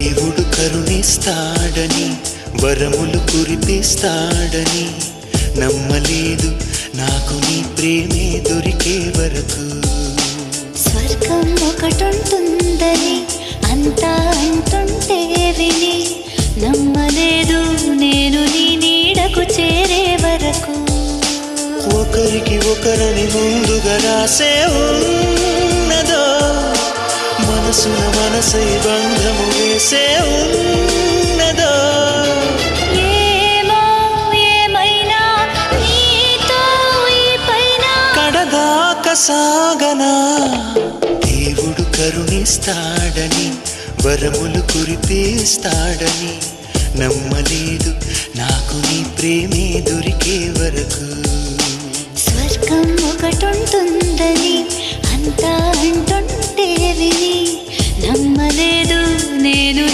దేవుడు కరుణిస్తాడని వరములు కురిపిస్తాడని నమ్మలేదు నాకు నీ ప్రేమే దొరికే వరకు. స్వర్గం ఒకటుంటుందని అంతా అంటుంటే విని నమ్మలేదు నేను నీ నీడకు చేరే వరకు. ఒకరికి ఒకరని ముందుగా రాసే ఉన్నదో మనసున మనసై బంధము వేసే ఉన్నదో. ఏమో ఏమైనా నీతో ఈ పైన కడదాక సాగనా. దేవుడు కరుణిస్తాడని వరములు కురిపిస్తాడని నమ్మలేదు నాకు నీ ప్రేమే దొరికే వరకు. స్వర్గం ఒకటుంటుందని అంతా అంటుంటే విని నమ్మలేదు నేను